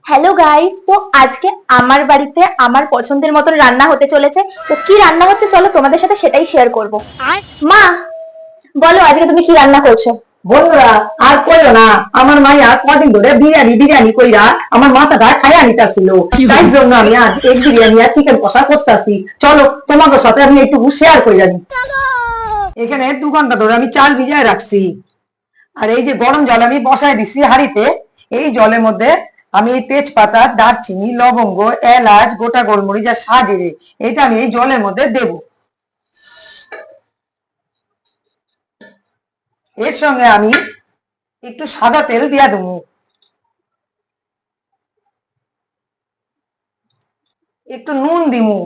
Hello guys, তো আজকে আমার বাড়িতে আমার পছন্দের মতন রান্না হতে চলেছে। তো কি রান্না হচ্ছে চলো তোমাদের সাথে সেটাই শেয়ার করব। মা, বলো আজকে তুমি কি রান্না করছো? বন্ধুরা, আর কইও না। আমার মাইয়া কদিন ধরে বিরিয়ানি বিরিয়ানি কইরা আমার মাথাটা খাইয়া নিতেছিল। তাই জন্য আমি আজ এগ বিরিয়ানি আর চিকেন কষা করতেছি। চলো তোমাদের সাথে আমি একটু শেয়ার কইরা নি। এখানে 2 ঘন্টা ধরে আমি চাল ভিজায় রাখছি। আর এই যে গরম জল আমি বসায় দিছি হাঁড়িতে। এই জলের মধ্যে আমি এই তেজপাতা, দারচিনি, লবঙ্গ, এলাচ, গোটা গোলমরিচ আর সাজিরে এটা আমি এই জলের মধ্যে দেব। এর সঙ্গে আমি একটু সাদা তেল দিয়া দেবো, একটু নুন দিমু,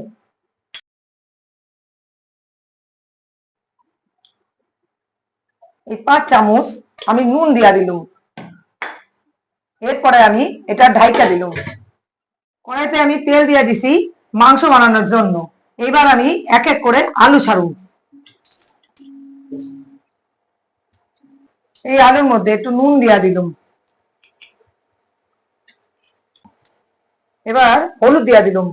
এই 5 চামচ আমি নুন দিয়া দিলুম। এরপরে আমি এটা ঢাইকা দিলুম। কড়াইতে আমি তেল দিয়া দিছি মাংস বানানোর জন্য। এবার আমি এক এক করে আলু ছাড়ুম। এই আলুর মধ্যে একটু নুন দিয়া দিলুম। এবার হলুদ দিয়া দিলুম।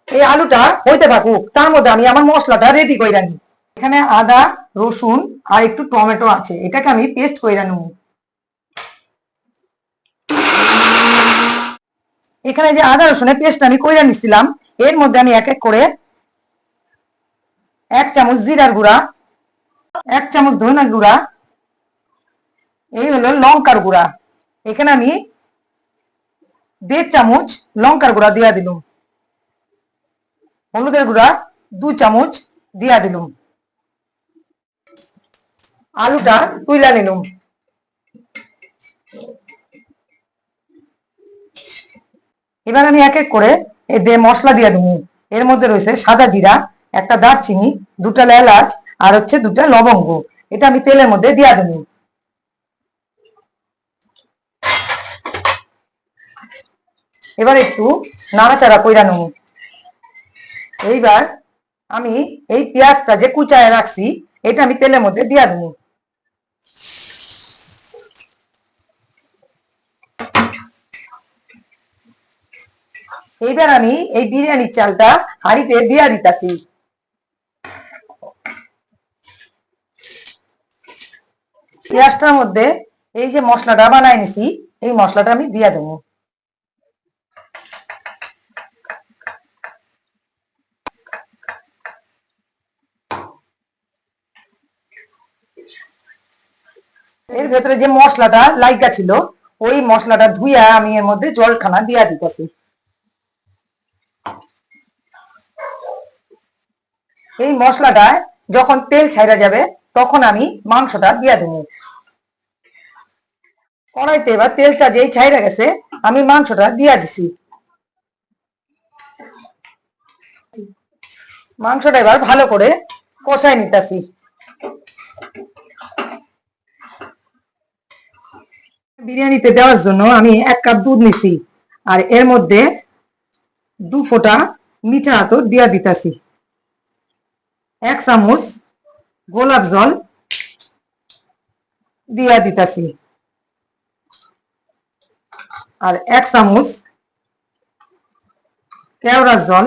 এই আলুটা হইতে থাকুক, তার মধ্যে আমি আমার মশলাটা রেডি কইরা নিই। এখানে আদা, রসুন আর একটু টমেটো আছে, এটাকে আমি পেস্ট কইরা নেব। এখানে যে আদা রসুনের পেস্ট আমি কইরা নিছিলাম, এর মধ্যে আমি এক এক করে 1 চামচ জিরার গুঁড়া, 1 চামচ ধনিয়ার গুঁড়া, এই হলো লঙ্কার গুঁড়া। এখানে আমি 1.5 চামচ লঙ্কার গুঁড়া দিয়া দিলুম। হলুদের গুঁড়া 2 চামচ দিয়া দিলুম। আলুটা তুইলা নিলুম। এবার আমি এক এক করে এই মশলা দিয়ে দেবো। এর মধ্যে রয়েছে সাদা জিরা, একটা দারচিনি, 2টা এলাচ আর হচ্ছে 2টা লবঙ্গ। এটা আমি তেলের মধ্যে দিয়া দেবো। এবার একটু নাড়াচাড়া কইরা নেব। এইবার আমি এই পেঁয়াজটা যে কুচায় রাখছি এটা আমি তেলের মধ্যে দিয়া দেবো। এইবার আমি এই বিরিয়ানির চালটা হাঁড়িতে দিয়া দিতাছি। পেঁয়াজটার মধ্যে এই যে মশলাটা বানাই নিছি এই মশলাটা আমি দিয়া দেবো। এর ভেতরে যে মশলাটা লাইকা ছিল ওই মশলাটা ধুইয়া আমি এর মধ্যে জলখানা দিয়া দিতেছি। এই মশলাটা যখন তেল ছাইরা যাবে তখন আমি মাংসটা দিয়া দেবো। কড়াইতে এবার তেলটা যেই ছাইরা গেছে আমি মাংসটা দিয়া দিছি। মাংসটা এবার ভালো করে কষাই নিতেছি। বিরিয়ানিতে দেওয়ার জন্য আমি 1 কাপ দুধ নিছি আর এর মধ্যে 2 ফোঁটা মিঠা আতর দিয়া দিতাছি। 1 চামচ গোলাপ জল দিয়া দিতাছি আর 1 চামচ কেওড়ার জল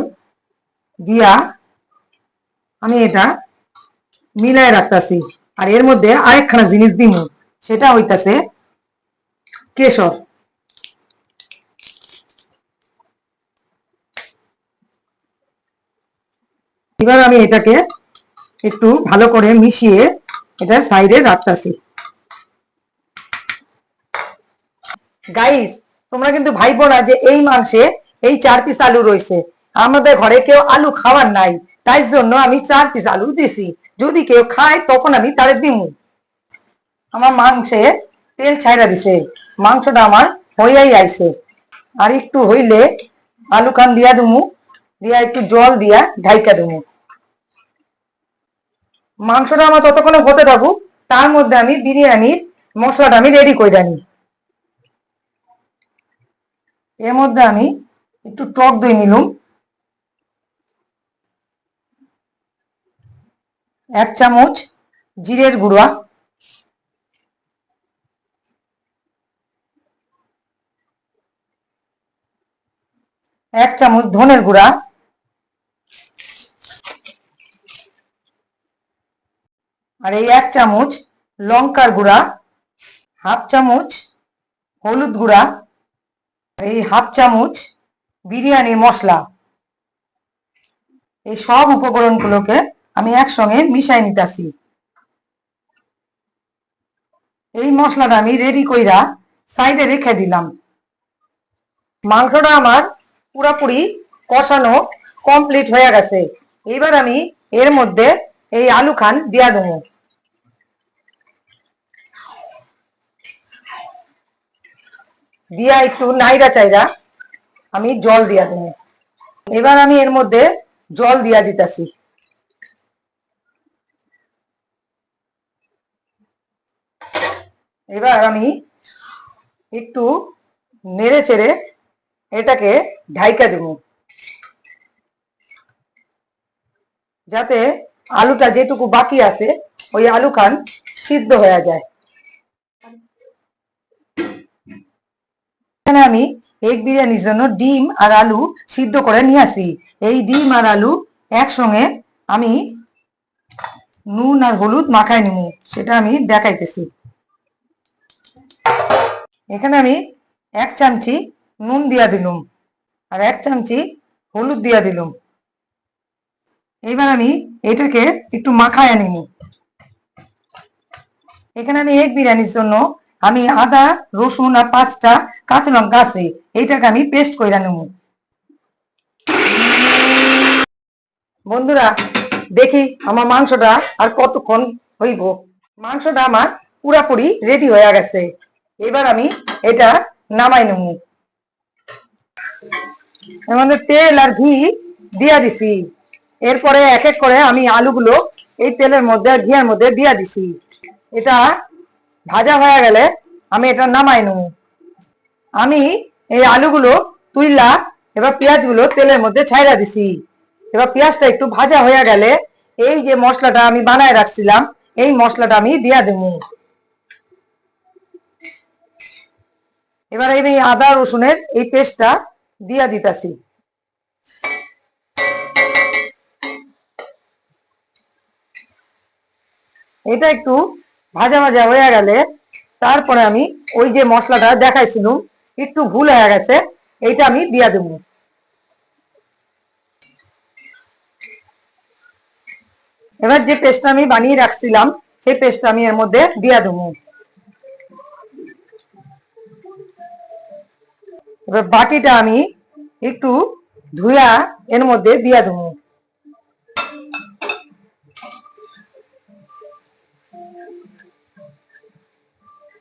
দিয়া আমি এটা মিলাই রাখতাছি। আর এর মধ্যে আরেকখানা জিনিস দিমু, সেটা হইতাছে কেশর। এবার আমি এটাকে একটু ভালো করে মিশিয়ে এটা সাইডে রাখতাছি। গাইস, তোমরা কিন্তু ভাইবো না যে এই মাংসে এই 4 পিস আলু রয়েছে। আমাদের ঘরে কেউ আলু খাওয়ার নাই, তাই জন্য আমি 4 পিস আলু দিছি। যদি কেউ খায় তখন আমি তারে দিমু। আমার মাংসে তেল ছাইরা দিছে, মাংসটা আমার হইয়াই আইছে। আর একটু হইলে আলু খান দিয়া দিমু, দিয়া একটু জল দিয়া ঢাইকা দিমু। মাংসটা আমার ততক্ষণে হতে থাকুক, তার মধ্যে আমি বিরিয়ানির মশলাটা আমি রেডি করে নিই। এর মধ্যে আমি একটু টক দই নিলুম, 1 চামচ জিরের গুঁড়া, 1 চামচ ধনের গুঁড়া, আর এই 1 চামচ লঙ্কার গুঁড়া, হাফ চামচ হলুদ গুঁড়া, এই হাফ চামচ বিরিয়ানির মশলা। এই সব উপকরণগুলোকে আমি একসঙ্গে মিশাই নিতেছি। এই মশলাটা আমি রেডি কইরা সাইডে রেখে দিলাম। মাংসটা আমার পুরোপুরি কষানো কমপ্লিট হয়ে গেছে। এবার আমি এর মধ্যে এই আলু খান দিয়া দেবো। দিয়া একটু নাইরা চাইরা আমি জল দিয়া দেবো। এবার আমি এর মধ্যে জল দিয়া দিতেছি। এবার আমি একটু নেড়ে চেড়ে এটাকে ঢাইকা দেব, যাতে আলুটা যেটুকু বাকি আছে ওই আলু খান সিদ্ধ হয়ে যায়। এখানে আমি এগ বিরিয়ানির জন্য ডিম আর আলু সিদ্ধ করে নিয়ে আসি। এই ডিম আর আলু একসঙ্গে আমি নুন আর হলুদ মাখায় নিব, সেটা আমি দেখাইতেছি। এখানে আমি 1 চামচি নুন দিয়া দিলাম আর 1 চামচি হলুদ দিয়া দিলাম। এবার আমি এটাকে একটু মাখায় নিব। এখানে আমি এগ বিরিয়ানির জন্য আমি আদা রসুন আর 5টা কাঁচা লঙ্কা আছে, এইটাকে আমি পেস্ট করে নেব। বন্ধুরা দেখি আমার মাংসটা আর কতক্ষণ হইব। মাংসটা আমার পুরাপুরি রেডি হয়ে গেছে। এবার আমি এটা নামাই নেব। এর মধ্যে তেল আর ঘি দিয়া দিছি। এরপরে এক এক করে আমি আলুগুলো এই তেলের মধ্যে আর ঘিয়ের মধ্যে দিয়া দিছি। এটা ভাজা হয়ে গেলে আমি এটা নামাই নেব। আমি এই আলুগুলো তুইলা এবার পেঁয়াজগুলো তেলের মধ্যে ছাইড়া দিছি। এবার পেঁয়াজটা একটু ভাজা হয়ে গেলে এই যে মশলাটা আমি বানায় রাখছিলাম এই মশলাটা আমি দিয়া দেব। এবার এই আদা রসুনের এই পেস্টটা দিয়া দিতাছি। এটা একটু ভাজা ভাজা হয়ে গেলে তারপরে আমি ওই যে মশলাটা দেখাইছিলাম একটু ভুল হয়ে গেছে, এইটা আমি দিয়া দেব। এবার যে পেস্টটা আমি বানিয়ে রাখছিলাম সেই পেস্টটা আমি এর মধ্যে দিয়া দেব। এবার বাটিটা আমি একটু ধুয়া এর মধ্যে দিয়া দেব।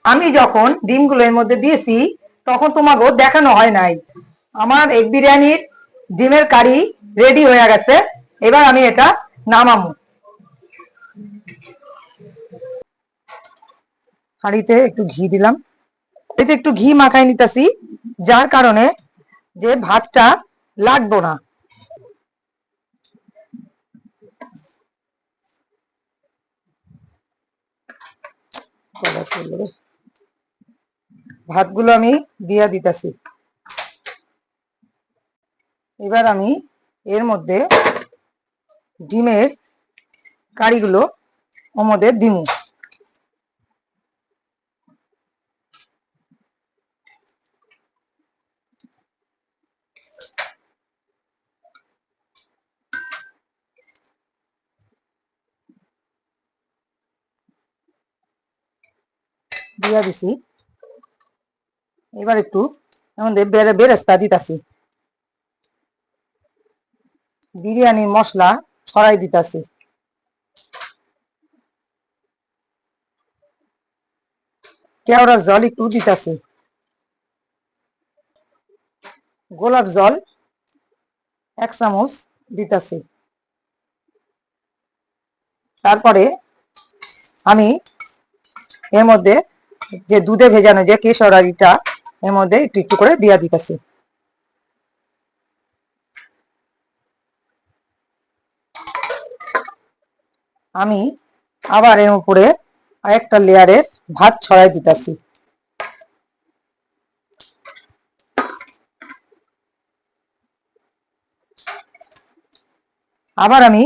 আমি যখন ডিমগুলো এর মধ্যে দিয়েছি তখন তোমাকে দেখানো হয় নাই। আমার এগ বিরিয়ানির ডিমের কারি রেডি হয়ে গেছে। এবার আমি এটা নামাবো। হাঁড়িতে একটু ঘি দিলাম, এতে একটু ঘি মাখাই নিতেছি, যার কারণে যে ভাতটা লাগবো না। ভাতগুলো আমি দিয়া দিতেছি। এবার আমি এর মধ্যে ডিমের কারিগুলো ওর মধ্যে দিমু। দিয়া দিছি। এবার একটু আমাদের বেরেস্তা দিতাছি, বিরিয়ানির মশলা ছড়াই দিতাছি। কেওড়ার জল একটু দিতাছি, গোলাপ জল 1 চামচ দিতাছি। তারপরে আমি এর মধ্যে যে দুধে ভেজানো যে কেশরারিটা এর মধ্যে একটু একটু করে দিয়া দিতেছি। আমি আবার এর উপরে আরেকটা লেয়ারের ভাত ছড়াই দিতেছি। আবার আমি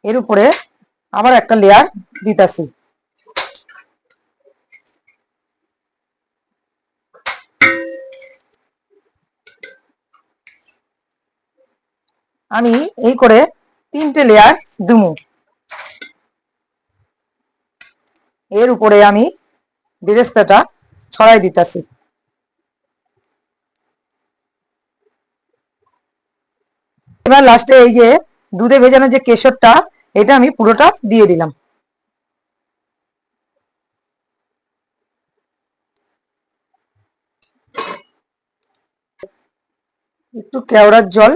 এর উপরে আবার একটা লেয়ার দিতাছি। আমি এই করে 3টে লেয়ার দিমু। এর উপরে আমি বেরেস্তাটা ছড়াই দিতাছি। এবার লাস্টে এই যে দুধে ভেজানো যে কেশরটা, এটা আমি পুরোটা দিয়ে দিলাম। একটু কেওড়ার জল,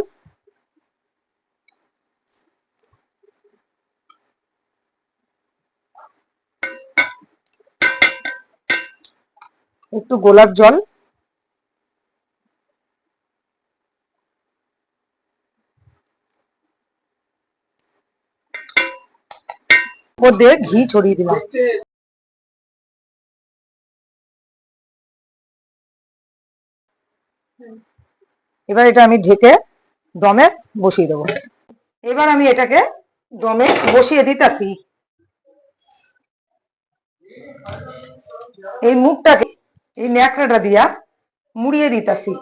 একটু গোলাপ জল, উপর দিয়ে ঘি ছড়িয়ে দিলাম। এবার এটা আমি ঢেকে দমে বসিয়ে দেবো। এবার আমি এটাকে দমে বসিয়ে দিতাছি। এই মুখটাকে এই ন্যাকড়াটা দিয়া মুড়িয়ে দিতাছি।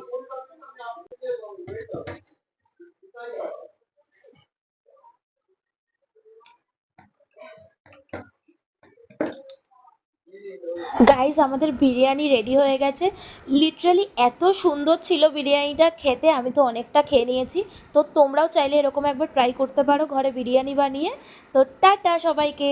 গাইস আমাদের বিরিয়ানি রেডি হয়ে গেছে। লিটারালি এত সুন্দর ছিল বিরিয়ানিটা খেতে, আমি তো অনেকটা খেয়ে নিয়েছি। তো তোমরাও চাইলে এরকম একবার ট্রাই করতে পারো ঘরে বিরিয়ানি বানিয়ে। তো টাটা সবাইকে।